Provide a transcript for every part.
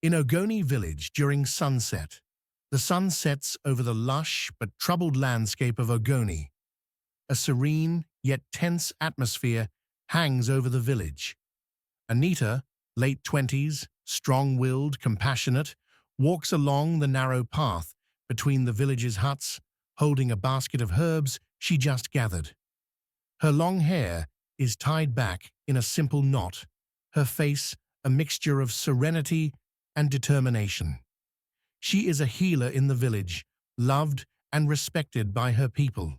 In Ogoni village during sunset, the sun sets over the lush but troubled landscape of Ogoni. A serene yet tense atmosphere hangs over the village. Anita, late 20s, strong-willed, compassionate, walks along the narrow path between the village's huts, holding a basket of herbs she just gathered. Her long hair is tied back in a simple knot, her face a mixture of serenity and determination. She is a healer in the village, loved and respected by her people.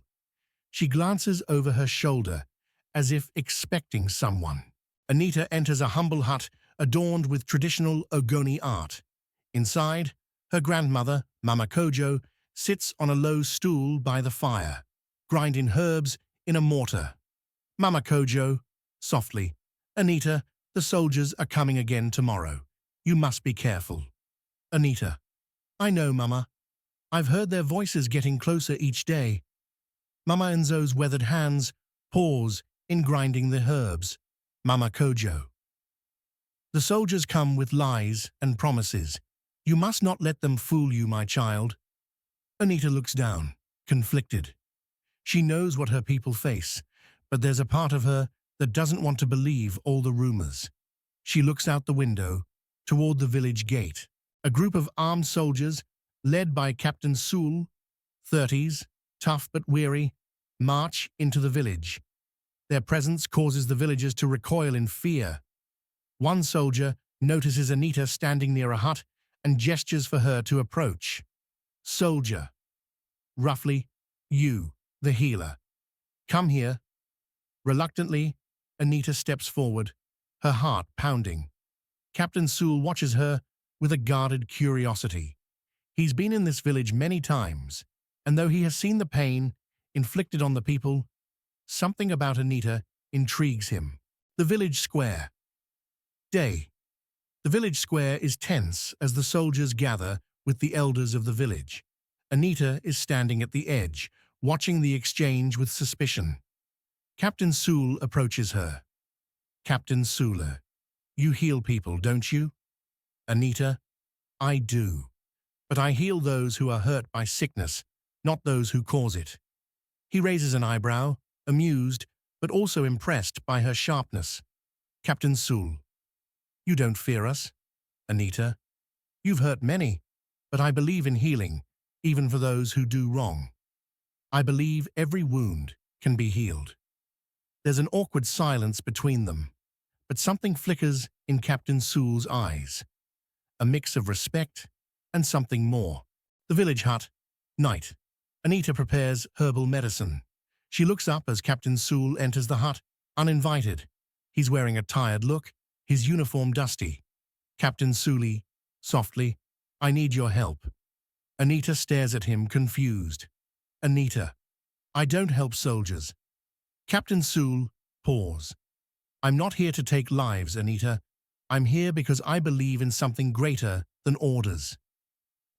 She glances over her shoulder, as if expecting someone. Anita enters a humble hut adorned with traditional Ogoni art. Inside, her grandmother, Mama Kojo, sits on a low stool by the fire, grinding herbs in a mortar. Mama Kojo, softly, "Anita, the soldiers are coming again tomorrow. You must be careful." Anita, "I know, Mama. I've heard their voices getting closer each day." Mama Enzo's weathered hands pause in grinding the herbs. Mama Kojo, "The soldiers come with lies and promises. You must not let them fool you, my child." Anita looks down, conflicted. She knows what her people face, but there's a part of her that doesn't want to believe all the rumors. She looks out the window, toward the village gate. A group of armed soldiers, led by Captain Sul, 30s, tough but weary, march into the village. Their presence causes the villagers to recoil in fear. One soldier notices Anita standing near a hut and gestures for her to approach. "Soldier, roughly, you, the healer. Come here." Reluctantly, Anita steps forward, her heart pounding. Captain Sul watches her with a guarded curiosity. He's been in this village many times, and though he has seen the pain inflicted on the people, something about Anita intrigues him. The village square. Day. The village square is tense as the soldiers gather with the elders of the village. Anita is standing at the edge, watching the exchange with suspicion. Captain Sul approaches her. "Captain Sula, you heal people, don't you?" Anita, "I do. But I heal those who are hurt by sickness, not those who cause it." He raises an eyebrow, amused, but also impressed by her sharpness. "Captain Sul, you don't fear us?" Anita, "You've hurt many, but I believe in healing, even for those who do wrong. I believe every wound can be healed." There's an awkward silence between them, but something flickers in Captain Sul's eyes. A mix of respect and something more. The village hut. Night. Anita prepares herbal medicine. She looks up as Captain Sul enters the hut, uninvited. He's wearing a tired look, his uniform dusty. "Captain Suli, softly, I need your help." Anita stares at him, confused. "Anita, I don't help soldiers." Captain Sul, pause. "I'm not here to take lives, Anita. I'm here because I believe in something greater than orders."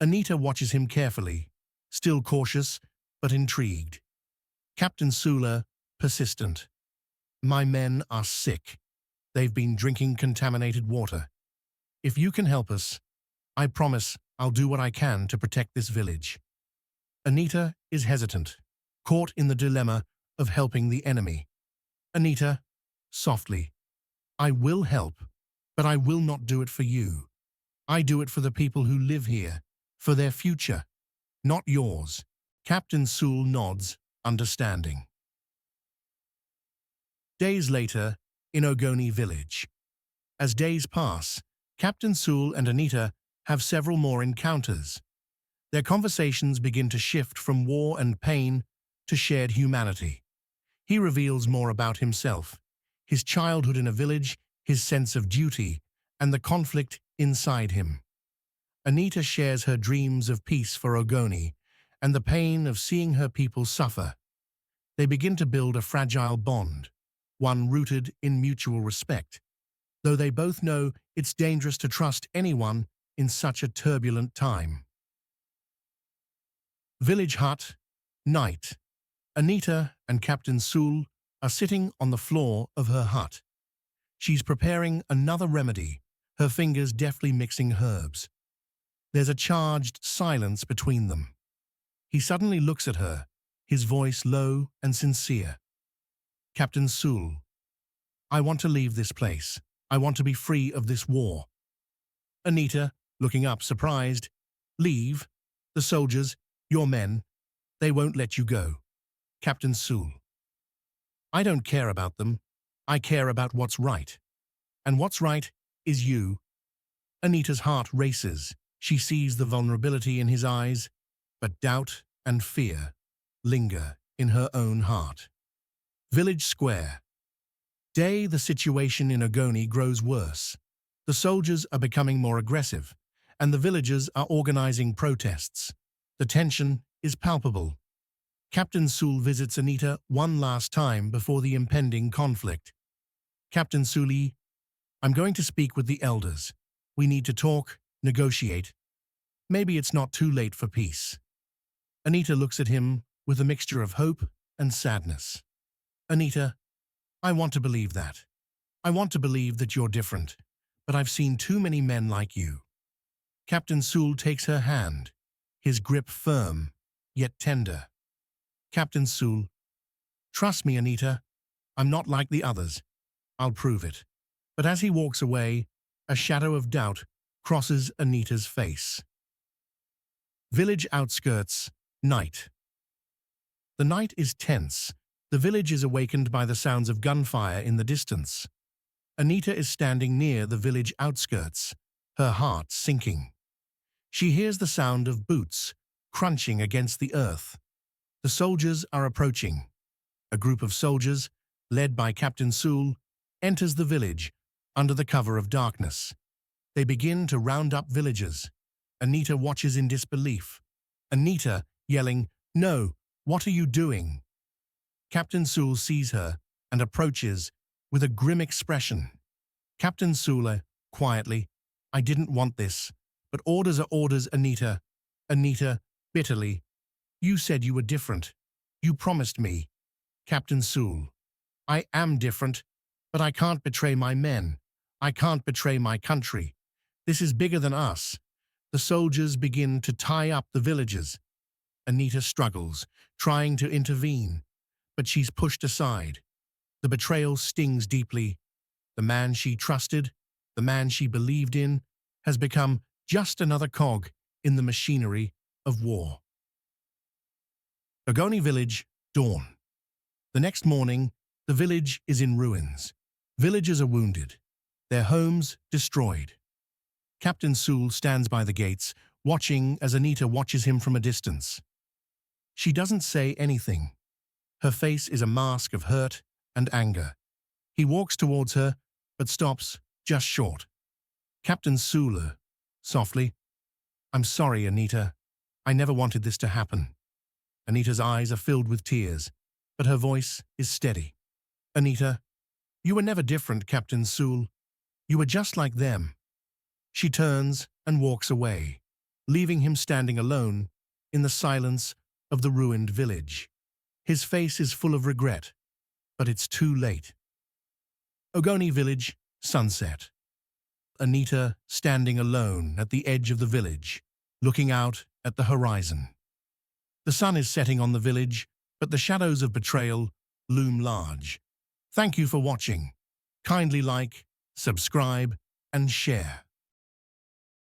Anita watches him carefully, still cautious but intrigued. Captain Sula, persistent. "My men are sick. They've been drinking contaminated water. If you can help us, I promise I'll do what I can to protect this village." Anita is hesitant, caught in the dilemma of helping the enemy. Anita, softly, "I will help, but I will not do it for you. I do it for the people who live here, for their future, not yours." Captain Sul nods, understanding. Days later, in Ogoni village. As days pass, Captain Sul and Anita have several more encounters. Their conversations begin to shift from war and pain to shared humanity. He reveals more about himself, his childhood in a village, his sense of duty, and the conflict inside him. Anita shares her dreams of peace for Ogoni and the pain of seeing her people suffer. They begin to build a fragile bond, one rooted in mutual respect, though they both know it's dangerous to trust anyone in such a turbulent time. Village hut, night. Anita and Captain Sul are sitting on the floor of her hut. She's preparing another remedy, her fingers deftly mixing herbs. There's a charged silence between them. He suddenly looks at her, his voice low and sincere. Captain Soul, I want to leave this place. I want to be free of this war. Anita, looking up surprised, leave? The soldiers, your men, they won't let you go. Captain Soul, I don't care about them. I care about what's right. And what's right is you. Anita's heart races. She sees the vulnerability in his eyes, but doubt and fear linger in her own heart. Village Square. Day, the situation in Ogoni grows worse. The soldiers are becoming more aggressive, and the villagers are organizing protests. The tension is palpable. Captain Soul visits Anita one last time before the impending conflict. Captain Souli, I'm going to speak with the elders. We need to talk, negotiate. Maybe it's not too late for peace. Anita looks at him with a mixture of hope and sadness. Anita, I want to believe that. I want to believe that you're different, but I've seen too many men like you. Captain Soul takes her hand, his grip firm, yet tender. Captain Soul, trust me, Anita. I'm not like the others. I'll prove it. But as he walks away, a shadow of doubt crosses Anita's face. Village outskirts, night. The night is tense. The village is awakened by the sounds of gunfire in the distance. Anita is standing near the village outskirts, her heart sinking. She hears the sound of boots crunching against the earth. The soldiers are approaching. A group of soldiers, led by Captain Soul, enters the village under the cover of darkness. They begin to round up villagers. Anita watches in disbelief. Anita yelling, "No, what are you doing?" Captain Soul sees her and approaches with a grim expression. Captain Soul, quietly, I didn't want this, but orders are orders, Anita. Anita, bitterly, you said you were different. You promised me. Captain Soul, I am different, but I can't betray my men. I can't betray my country. This is bigger than us. The soldiers begin to tie up the villagers. Anita struggles, trying to intervene, but she's pushed aside. The betrayal stings deeply. The man she trusted, the man she believed in, has become just another cog in the machinery of war. Ogoni Village, dawn. The next morning, the village is in ruins. Villagers are wounded, their homes destroyed. Captain Soul stands by the gates, watching as Anita watches him from a distance. She doesn't say anything. Her face is a mask of hurt and anger. He walks towards her, but stops just short. Captain Soul, softly, I'm sorry, Anita. I never wanted this to happen. Anita's eyes are filled with tears, but her voice is steady. Anita, you were never different, Captain Soul. You were just like them. She turns and walks away, leaving him standing alone in the silence of the ruined village. His face is full of regret, but it's too late. Ogoni Village, sunset. Anita standing alone at the edge of the village, looking out at the horizon. The sun is setting on the village, but the shadows of betrayal loom large. Thank you for watching. Kindly like, subscribe, and share.